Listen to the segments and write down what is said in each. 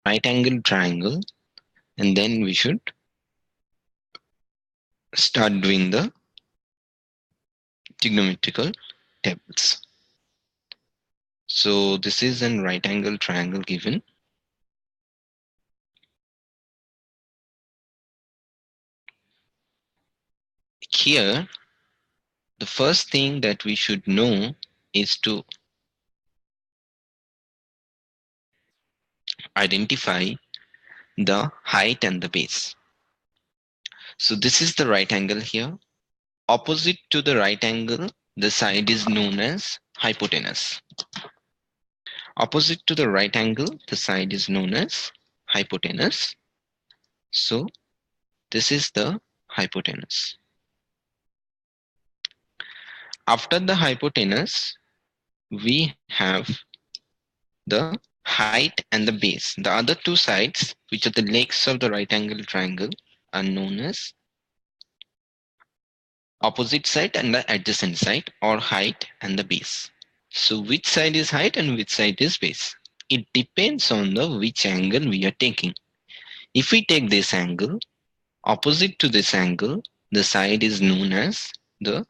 right angle triangle, and then we should start doing the trigonometrical tables. So this is an right angle triangle given. Here, the first thing that we should know is to identify the height and the base. So this is the right angle here. Opposite to the right angle, the side is known as hypotenuse. Opposite to the right angle, the side is known as hypotenuse. So this is the hypotenuse. After the hypotenuse, we have the height and the base. The other two sides, which are the legs of the right angle triangle, are known as opposite side and the adjacent side, or height and the base. So which side is height and which side is base? It depends on the which angle we are taking. If we take this angle, opposite to this angle, the side is known as the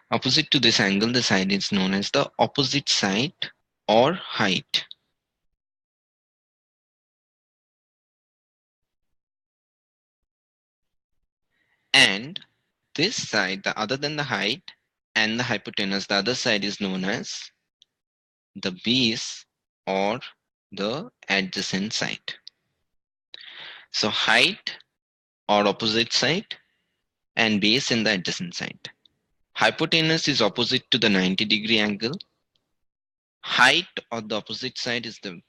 opposite to this angle, the side is known as the opposite side or height. And this side, the other than the height and the hypotenuse, the other side is known as the base or the adjacent side. So height or opposite side and base in the adjacent side. Hypotenuse is opposite to the 90-degree angle. Height on the opposite side is the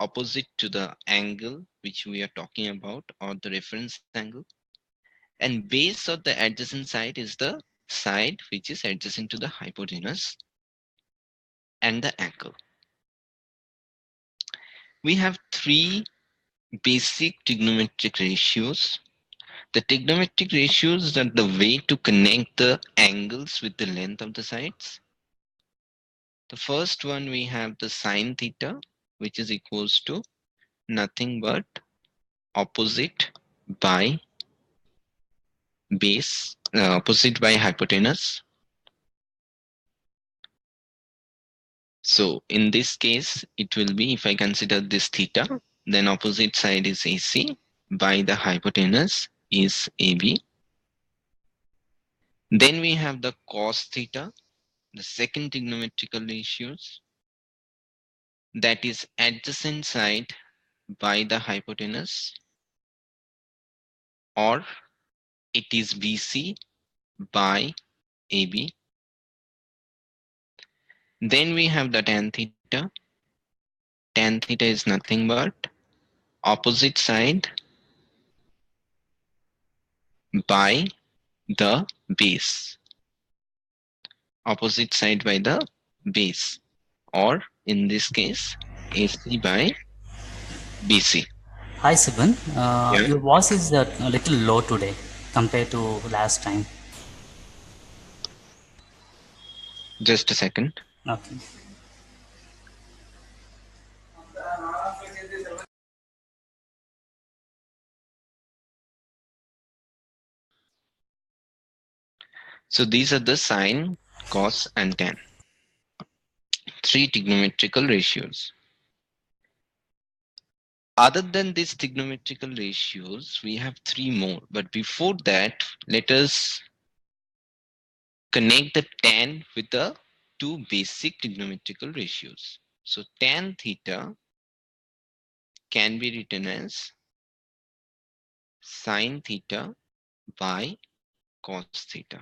opposite to the angle which we are talking about, or the reference angle. And base of the adjacent side is the side which is adjacent to the hypotenuse and the angle. We have three basic trigonometric ratios. The trigonometric ratios are the way to connect the angles with the length of the sides. The first one, we have the sine theta, which is equals to nothing but opposite by base, opposite by hypotenuse. So in this case, it will be, if I consider this theta, then opposite side is AC by the hypotenuse is AB. Then we have the cos theta, the second trigonometrical ratios, that is adjacent side by the hypotenuse, or it is BC by AB. Then we have the tan theta. Tan theta is nothing but opposite side by the base. Opposite side by the base, or in this case, AC by BC. Hi Sivan, Yeah, your voice is a little low today compared to last time. just a second. Okay. So these are the sine, cos, and tan. Three trigonometrical ratios. Other than these trigonometrical ratios, we have three more. But before that, let us connect the tan with the two basic trigonometrical ratios. So tan theta can be written as sine theta by cos theta.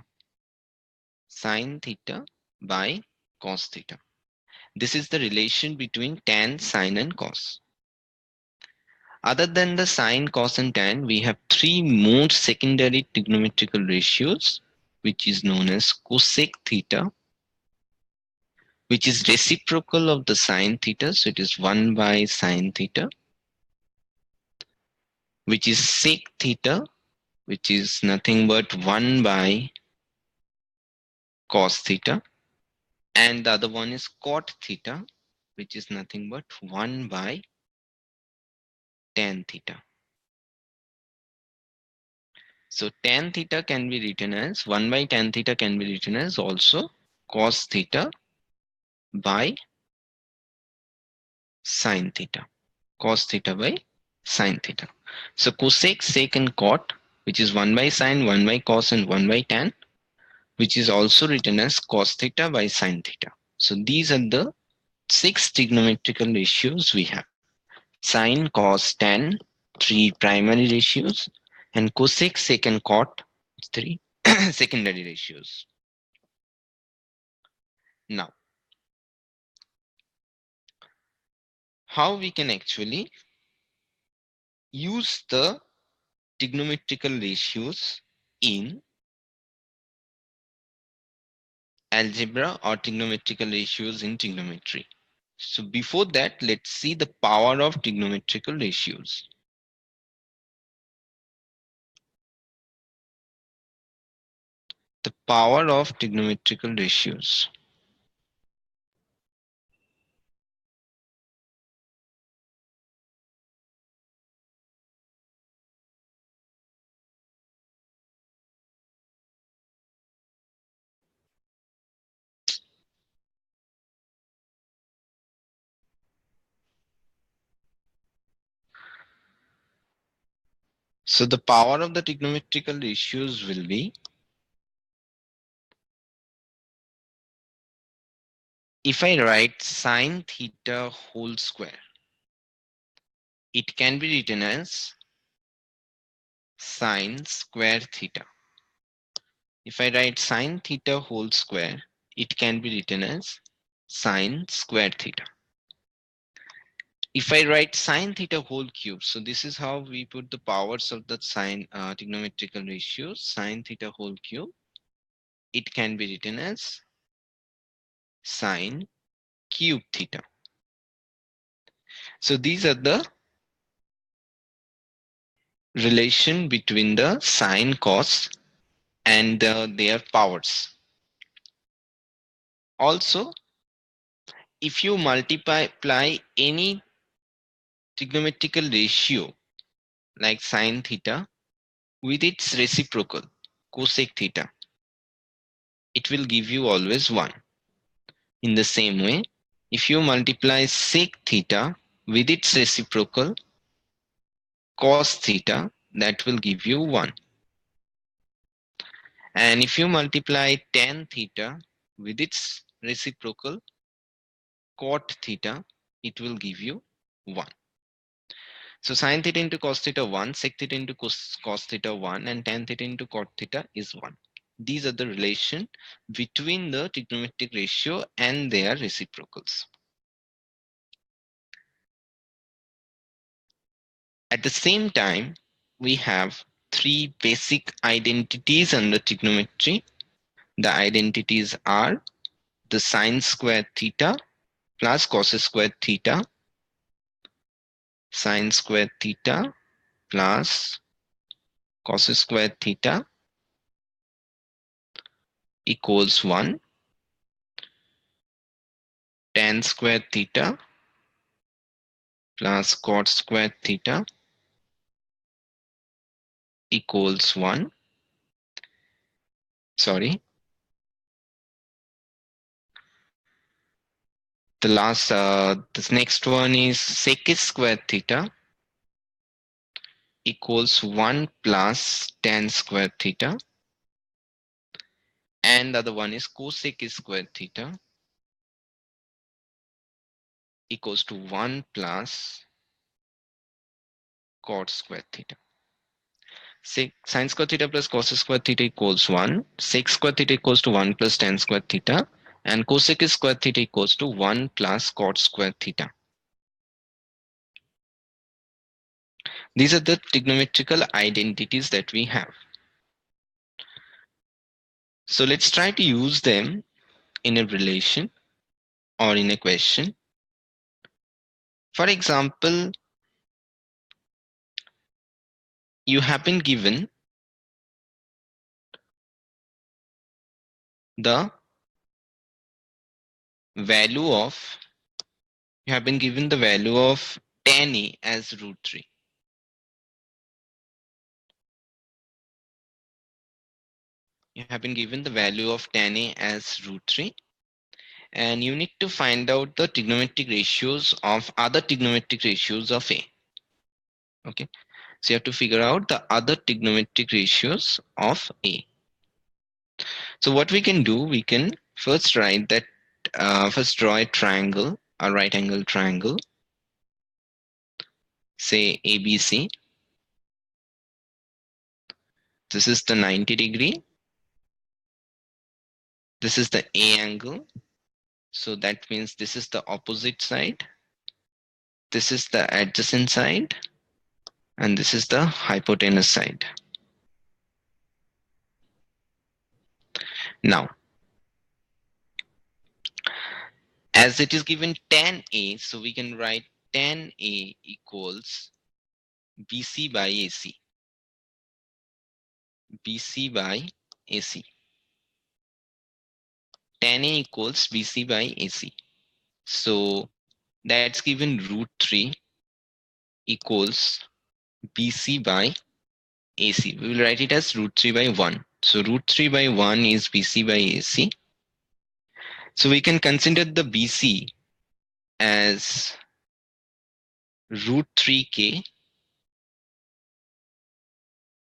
Sine theta by cos theta. This is the relation between tan, sine, and cos. Other than the sine, cos, and tan, we have three more secondary trigonometrical ratios, which is known as cosec theta, which is reciprocal of the sine theta. So it is 1 by sine theta, which is sec theta, which is nothing but 1 by cos theta. And the other one is cot theta, which is nothing but 1 by tan theta. So tan theta can be written as 1 by tan theta can be written as also cos theta by sin theta. Cos theta by sin theta. So cosec, sec and cot, which is 1 by sin, 1 by cos and 1 by tan, which is also written as cos theta by sin theta. So these are the 6 trigonometrical ratios we have. Sin, cos, tan, 3 primary ratios, and cosec, sec and cot, 3 secondary ratios. Now, how we can actually use the trigonometrical ratios in algebra or trigonometrical ratios in trigonometry. So before that, let's see the power of trigonometrical ratios. The power of trigonometrical ratios. So the power of the trigonometrical ratios will be, if I write sine theta whole square, it can be written as sine square theta. If I write sine theta whole square, it can be written as sine square theta. If I write sine theta whole cube, so this is how we put the powers of the sine trigonometrical ratios. Sine theta whole cube, it can be written as sine cube theta. So these are the relation between the sine, cos and their powers. Also, if you multiply any trigonometrical ratio like sine theta with its reciprocal cosec theta, it will give you always 1. In the same way, if you multiply sec theta with its reciprocal cos theta, that will give you 1. And if you multiply tan theta with its reciprocal cot theta, it will give you 1. So sin theta into cos theta 1, sec theta into cos theta 1, and tan theta into cot theta is 1. These are the relation between the trigonometric ratio and their reciprocals. At the same time, we have 3 basic identities under trigonometry. The identities are the sine square theta plus cos square theta, sine square theta plus cos square theta equals 1, tan square theta plus cot square theta equals 1. Sorry. This next one is sec square theta equals 1 plus tan square theta. And the other one is cosec square theta equals to 1 plus cot square theta. Sine square theta plus cos square theta equals 1. Sec square theta equals to 1 plus tan square theta. And cosec square theta equals to 1 plus cot square theta. These are the trigonometrical identities that we have. So let's try to use them in a relation or in a question. For example, you have been given the value of You have been given the value of tan A as root 3. You have been given the value of tan A as root 3, and you need to find out the trigonometric ratios of other trigonometric ratios of A. Okay, so you have to figure out the other trigonometric ratios of A. So what we can do, we can first write that, first draw a triangle, a right angle triangle, say ABC. This is the 90-degree. This is the A angle. So that means this is the opposite side. This is the adjacent side. And this is the hypotenuse side. Now, as it is given tan A, so we can write tan A equals BC by AC. BC by AC. Tan A equals BC by AC. So that's given root 3 equals BC by AC. We will write it as root 3 by 1. So root 3 by 1 is BC by AC. So we can consider the BC as root 3k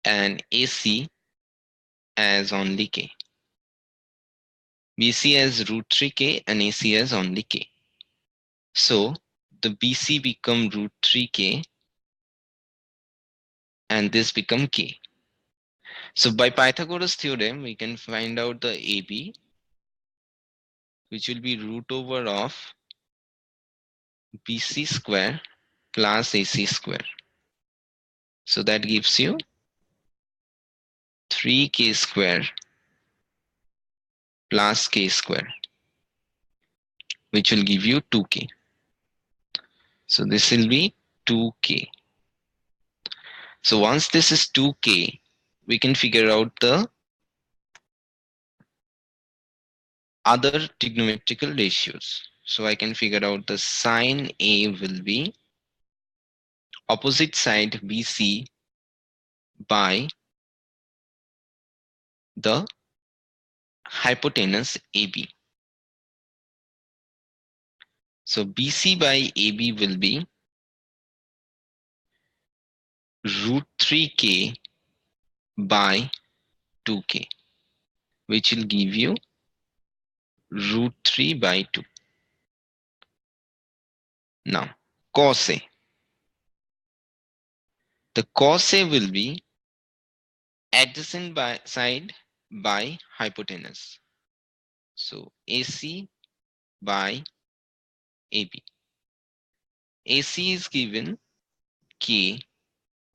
and AC as only k. BC as root 3k and AC as only k. So the BC become root 3k and this become k. So by Pythagoras theorem, we can find out the AB, which will be root over of BC square plus AC square. So that gives you 3k square plus k square, which will give you 2k. So this will be 2k. So once this is 2k, we can figure out the other trigonometrical ratios. So I can figure out the sine A will be opposite side BC by the hypotenuse AB. So BC by AB will be root 3k by 2k, which will give you root 3 by 2. Now, cos A. The cos A will be adjacent side by hypotenuse. So AC by AB. AC is given K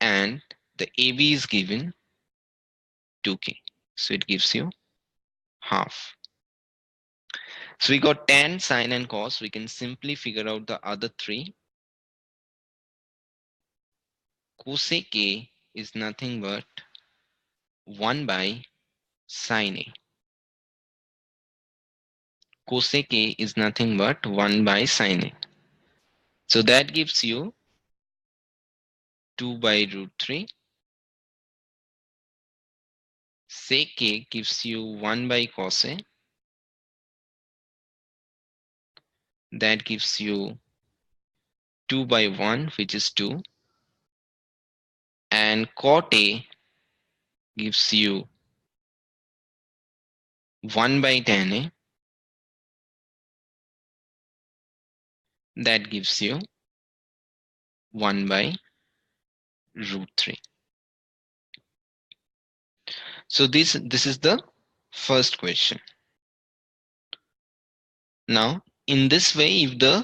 and the AB is given 2K. So it gives you half. So we got tan, sine and cos. We can simply figure out the other three. Cosec A is nothing but 1 by sine A. Cosec A is nothing but 1 by sine A. So that gives you 2 by root 3. Sec A gives you 1 by cos A. That gives you 2 by 1, which is 2. And cot A gives you 1 by tan A. That gives you 1 by root 3. So this is the first question. Now, in this way, if the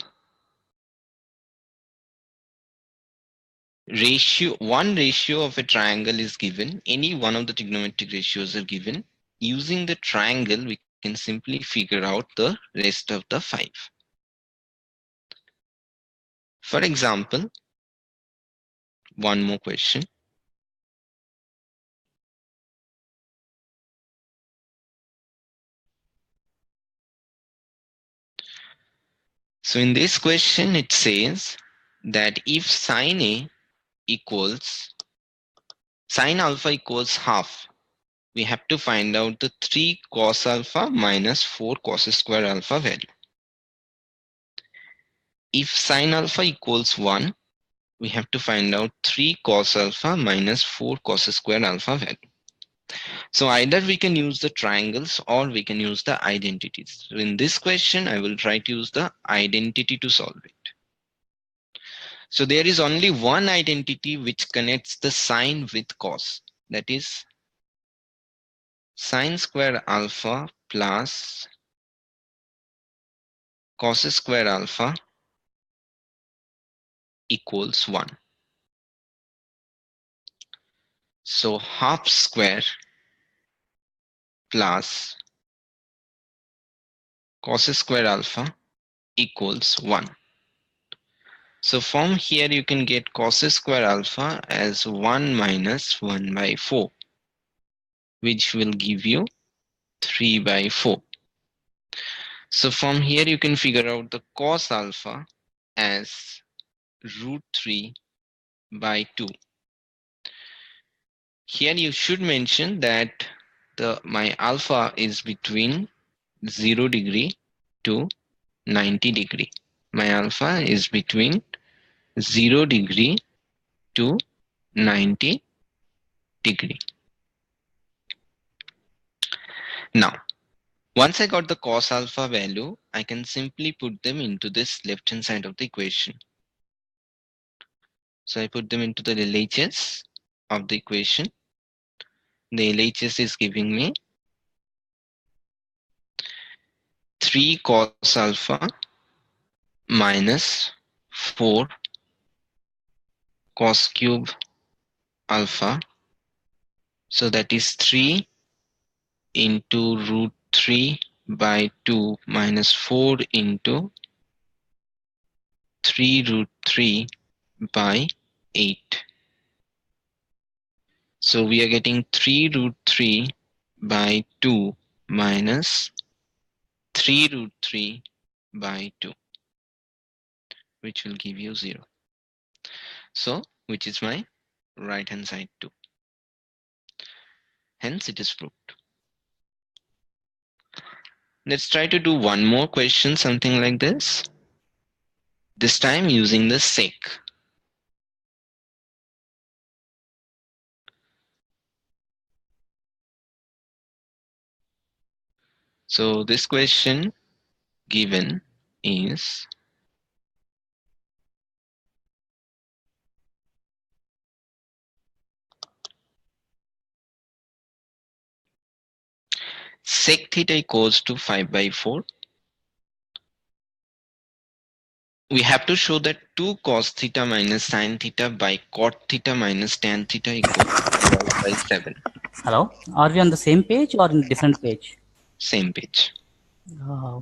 ratio of a triangle is given, any one of the trigonometric ratios are given, using the triangle, we can simply figure out the rest of the 5. For example, one more question. So in this question, it says that if sine alpha equals half, we have to find out the 3 cos alpha minus 4 cos square alpha value. If sine alpha equals 1, we have to find out 3 cos alpha minus 4 cos square alpha value. So either we can use the triangles or we can use the identities. So in this question, I will try to use the identity to solve it. So there is only one identity which connects the sine with cos. That is sine square alpha plus cos square alpha equals 1. So half square plus cos square alpha equals 1. So from here you can get cos square alpha as 1 minus 1 by 4, which will give you 3 by 4. So from here you can figure out the cos alpha as root 3 by 2. Here you should mention that my alpha is between 0 degree to 90 degree. My alpha is between 0 degree to 90 degree. Now, once I got the cos alpha value, I can simply put them into this left hand side of the equation. So I put them into the LHS of the equation. The LHS is giving me 3 cos alpha minus 4 cos cube alpha. So that is 3 into root 3 by 2 minus 4 into 3 root 3 by 8. So we are getting 3 root 3 by 2 minus 3 root 3 by 2, which will give you 0. So, which is my right hand side too. Hence, it is proved. Let's try to do one more question, something like this. This time using the sec. So this question given is sec theta equals to 5 by 4. We have to show that 2 cos theta minus sin theta by cot theta minus tan theta equals to 12 by 7. Hello? Are we on the same page or in different page? Same page. Uh,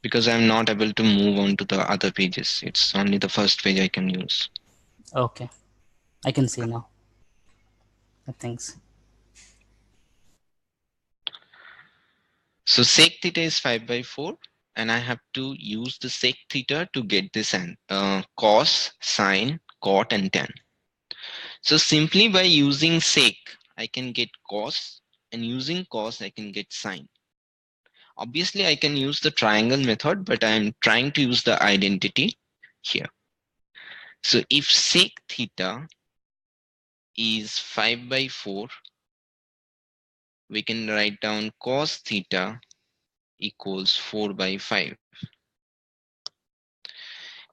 Because I'm not able to move on to the other pages. It's only the first page I can use. okay. I can see now. Thanks. So sec theta is 5 by 4. And I have to use the sec theta to get this cos, sine, cot, and tan. So simply by using sec, I can get cos, and using cos, I can get sine. Obviously, I can use the triangle method, but I'm trying to use the identity here. So if sec theta is 5 by 4, we can write down cos theta equals 4 by 5.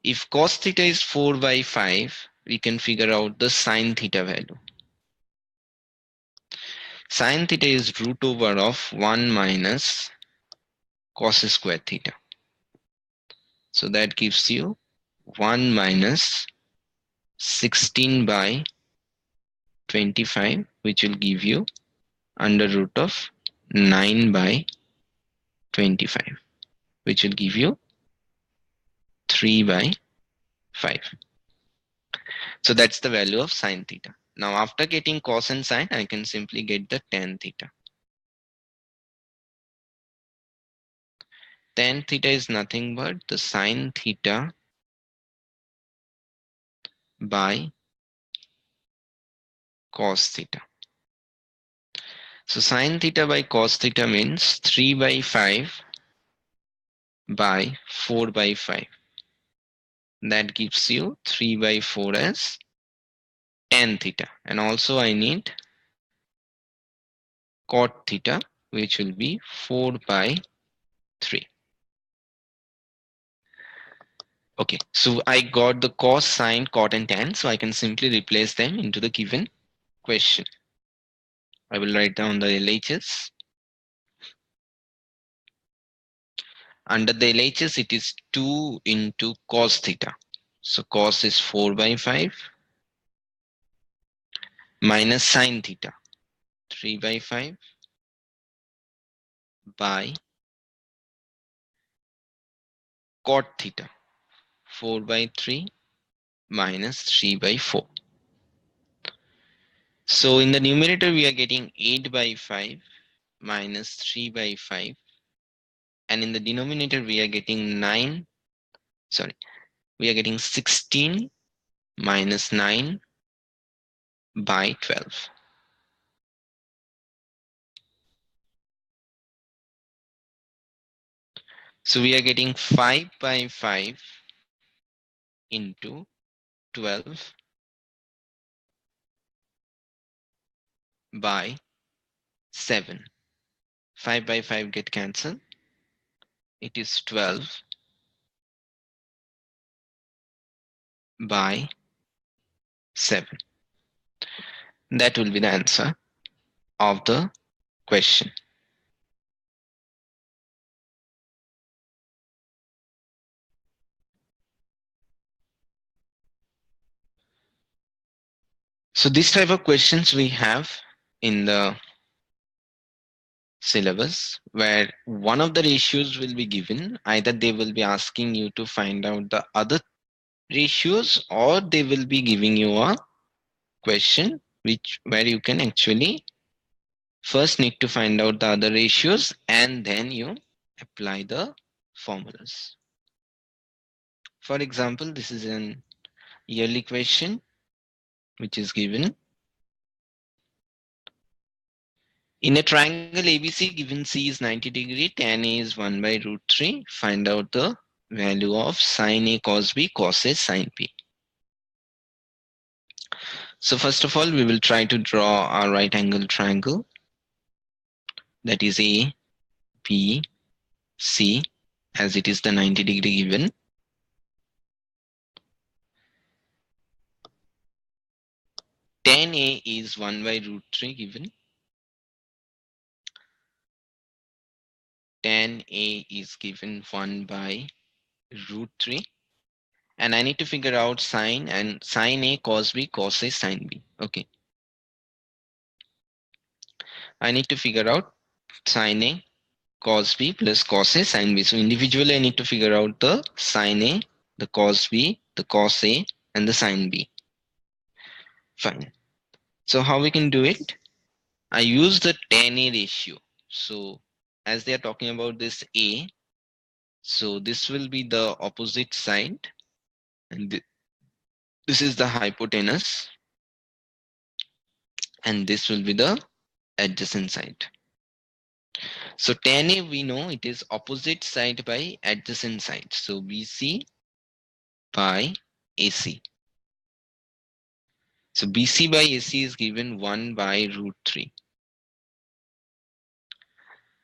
If cos theta is 4 by 5, we can figure out the sine theta value. Sine theta is root over of 1 minus cos square theta. So that gives you 1 minus 16 by 25, which will give you under root of 9 by 25, which will give you 3 by 5. So that's the value of sine theta. Now after getting cos and sine, I can simply get the tan theta. tan theta is nothing but the sine theta by cos theta. So sine theta by cos theta means 3 by 5 by 4 by 5. That gives you 3 by 4 as tan theta. And also I need cot theta, which will be 4 by 3. Okay, so I got the cos, sine, cot and tan, so I can simply replace them into the given question. I will write down the LHS. Under the LHS, it is 2 into cos theta. So cos is 4 by 5 minus sine theta, 3 by 5 by cot theta, 4 by 3 minus 3 by 4. So in the numerator, we are getting 8 by 5 minus 3 by 5. And in the denominator, we are getting 9. Sorry, we are getting 16 minus 9 by 12. So we are getting 5 by 5 into 12 by 7. 5 by 5 get cancelled. It is 12 by 7. That will be the answer of the question. So this type of questions we have in the syllabus where one of the ratios will be given. Either they will be asking you to find out the other ratios, or they will be giving you a question where you can actually first need to find out the other ratios and then you apply the formulas. For example, this is an yearly question which is given. In a triangle ABC, given C is 90 degree, tan A is 1 by root 3. Find out the value of sine A cos B cos A sine B. So first of all, we will try to draw our right angle triangle, that is A, B, C, as it is the 90 degree given. Tan A is 1 by root 3 given. Tan A is given 1 by root 3. And I need to figure out sine A cos B cos A sine B. Okay. I need to figure out sine A cos B plus cos A sine B. So individually I need to figure out the sine A, the cos B, the cos A, and the sine B. Fine. So how we can do it? I use the tan A ratio. So as they are talking about this A, so this will be the opposite side, and this is the hypotenuse, and this will be the adjacent side. So tan A, we know it is opposite side by adjacent side. So BC by AC. So BC by AC is given 1 by root 3.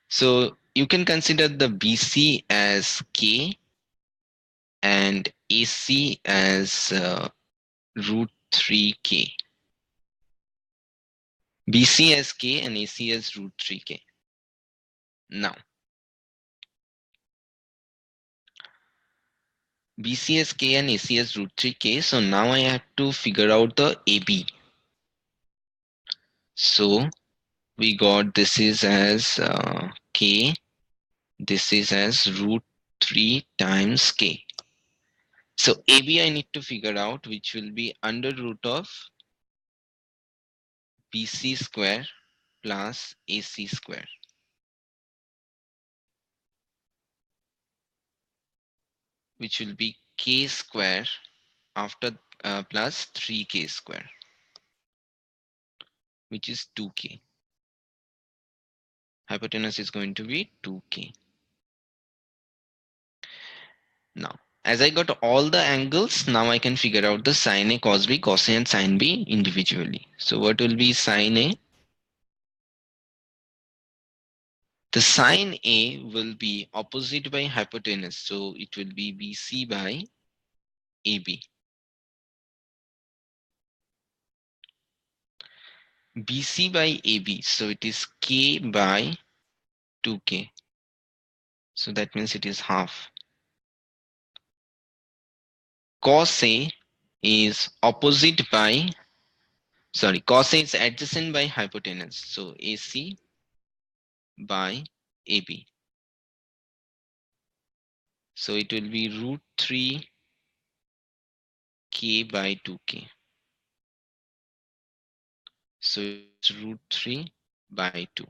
So you can consider the BC as K and AC as root 3K. BC as K and AC as root 3K. Now, BC as K and AC as root 3K. So now I have to figure out the AB. So we got this is as K, this is as root 3 times K. So AB I need to figure out, which will be under root of BC square plus AC square. which will be k square after plus 3k square, which is 2k. Hypotenuse is going to be 2k. Now, as I got all the angles, now I can figure out the sine A, cos B, cos A, and sine B individually. So what will be sine A? The sine A will be opposite by hypotenuse, so it will be BC by AB. BC by AB, so it is K by 2K. So that means it is half. Cos A is opposite by, sorry, cos A is adjacent by hypotenuse. So AC by AB. So it will be root 3 K by 2K. So it's root 3 by 2.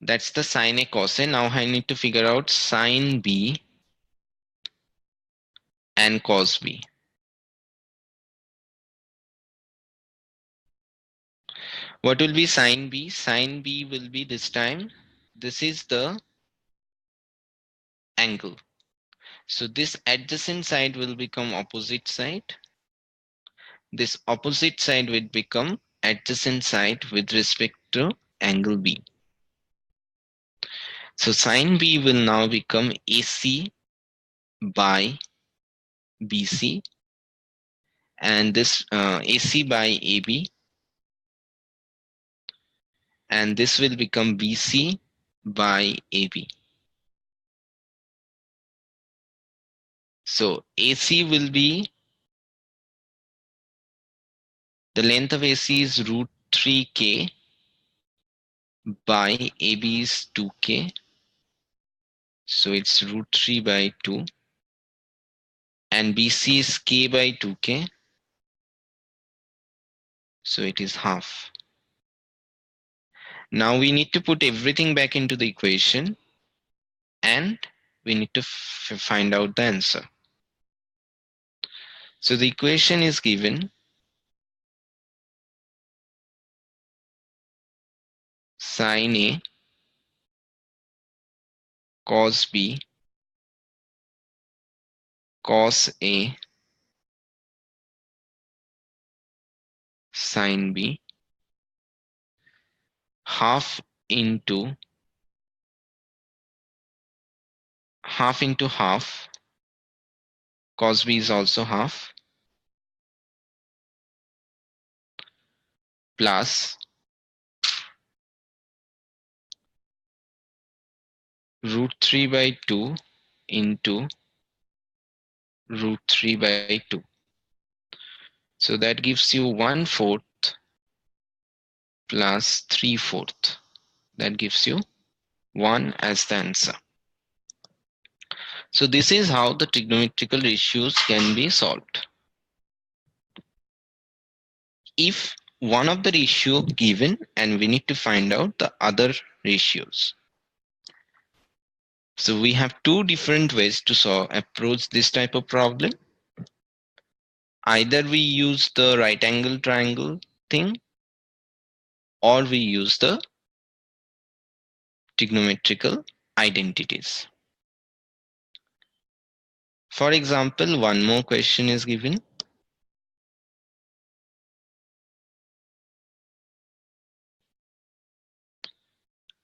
That's the sine A cos A. Now I need to figure out sine B and cos B. What will be sine B? Sine B will be this time, this is the angle. So this adjacent side will become opposite side. This opposite side will become adjacent side with respect to angle B. So sine B will now become AC by BC, and this AC by AB, and this will become BC by AB. So AC will be, the length of AC is root 3K by AB is 2K. So it's root 3 by 2. And BC is K by 2K. So it is half. Now we need to put everything back into the equation and we need to find out the answer. So the equation is given sine A cos B cos A sine B half into half, cos B is also half, plus root 3 by 2 into root 3 by 2. So that gives you 1/4 plus 3/4. That gives you 1 as the answer. So this is how the trigonometrical ratios can be solved. If one of the ratio given and we need to find out the other ratios. So we have two different ways to approach this type of problem. Either we use the right angle triangle thing or we use the trigonometrical identities. For example, one more question is given.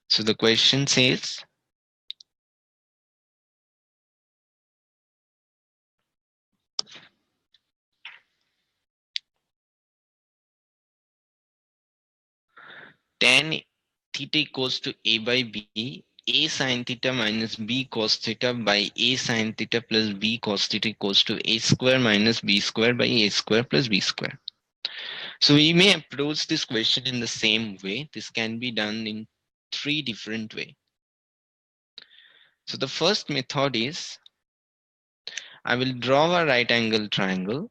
So the question says, tan theta equals to A by B, A sin theta minus B cos theta by A sin theta plus B cos theta equals to A square minus B square by A square plus B square. So we may approach this question in the same way. This can be done in three different ways. So the first method is, I will draw a right angle triangle.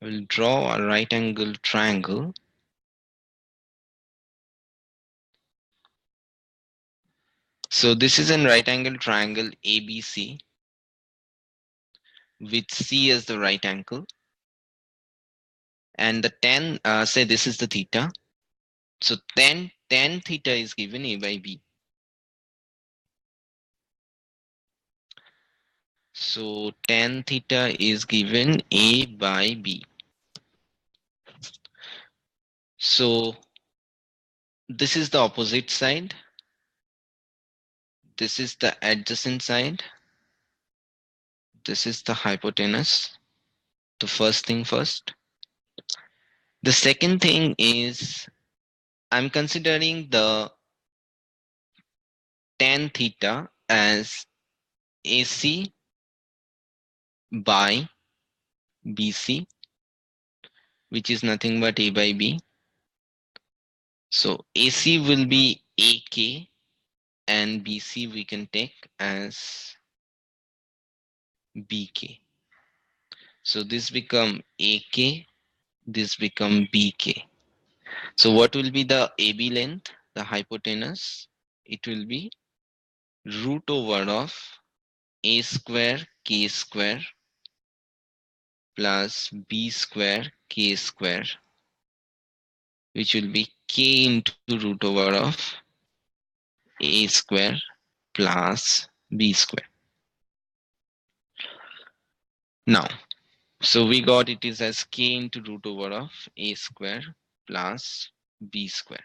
We'll draw a right angle triangle. So this is a right angle triangle ABC with C as the right angle. And the tan, say this is the theta. So tan theta is given A by B. So tan theta is given A by B. So this is the opposite side. This is the adjacent side. This is the hypotenuse. The first thing first. The second thing is I'm considering the tan theta as AC by BC, which is nothing but A by B. So AC will be AK and BC we can take as BK. So this become AK, this become BK. So what will be the AB length, the hypotenuse? It will be root over of A square K square plus B square K square, which will be K into root over of A square plus B square. Now, so we got it is as K into root over of A square plus B square.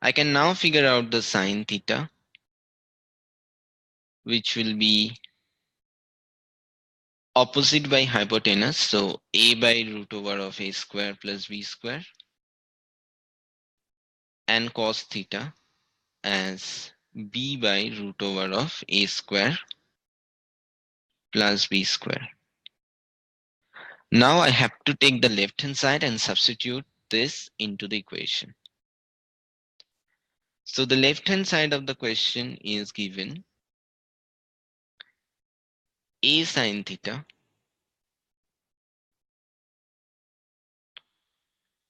I can now figure out the sine theta, which will be opposite by hypotenuse. So A by root over of A square plus B square, and cos theta as B by root over of A square plus B square. Now I have to take the left hand side and substitute this into the equation. So the left hand side of the question is given A sine theta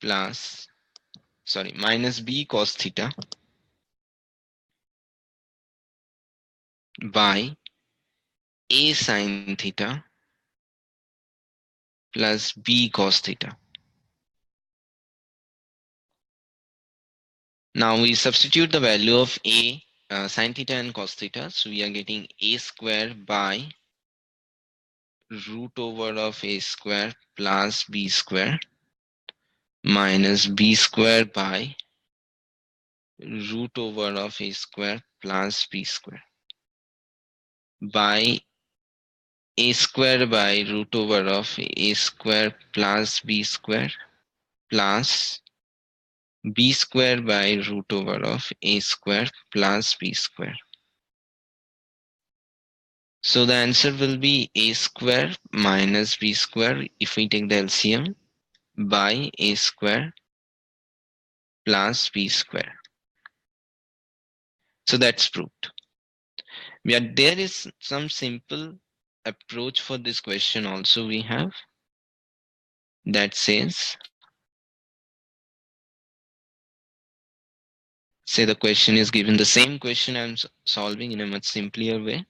minus B cos theta by A sine theta plus B cos theta. Now we substitute the value of A sine theta and cos theta. So we are getting A square by root over of A square plus B square minus B square by root over of A square plus B square by A square by root over of A square plus B square plus B square by root over of A square plus B square. So the answer will be A square minus B square if we take the LCM by A square plus B square. So that's proved. Yeah, there is some simple approach for this question also we have that says, say the question is given the same question I'm solving in a much simpler way.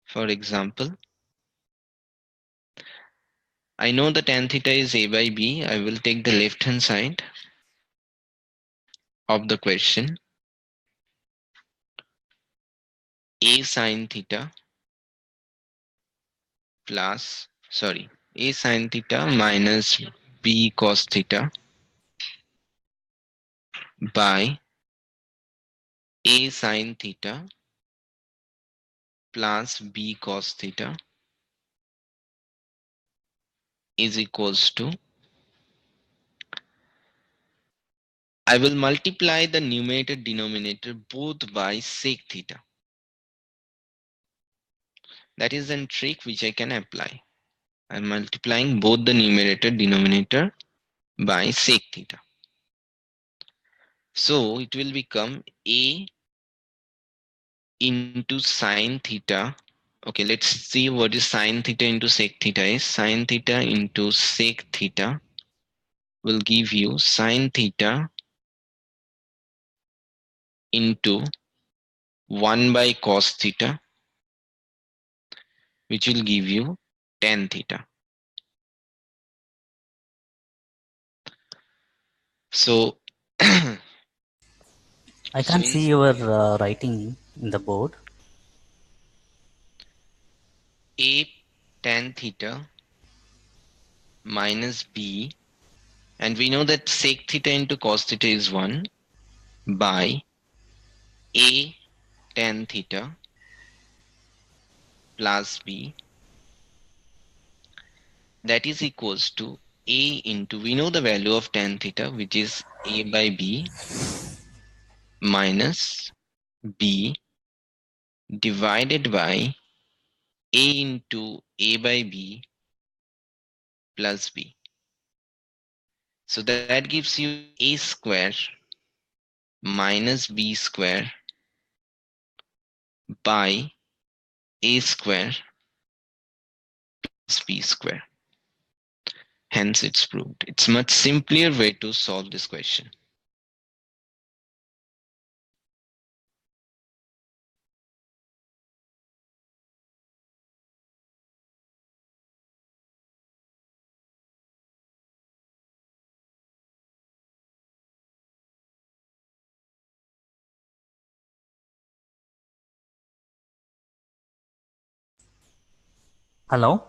For example, I know the tan theta is A by B. I will take the left hand side of the question, A sine theta A sine theta minus B cos theta by A sine theta plus B cos theta is equals to, I will multiply the numerator denominator both by sec theta. That is a trick which I can apply. I'm multiplying both the numerator denominator by sec theta. So it will become A into sine theta Okay, let's see what is sine theta into sec theta is. Sine theta into sec theta will give you sine theta into 1 by cos theta, which will give you tan theta. So, I so can't in see your writing in the board. A tan theta minus B, and we know that sec theta into cos theta is 1 by A tan theta plus B, that is equals to A into, we know the value of tan theta, which is A by B minus B divided by A into A by B plus B. So that gives you A square minus B square by A square plus B square. Hence it's proved. It's much simpler way to solve this question. Hello?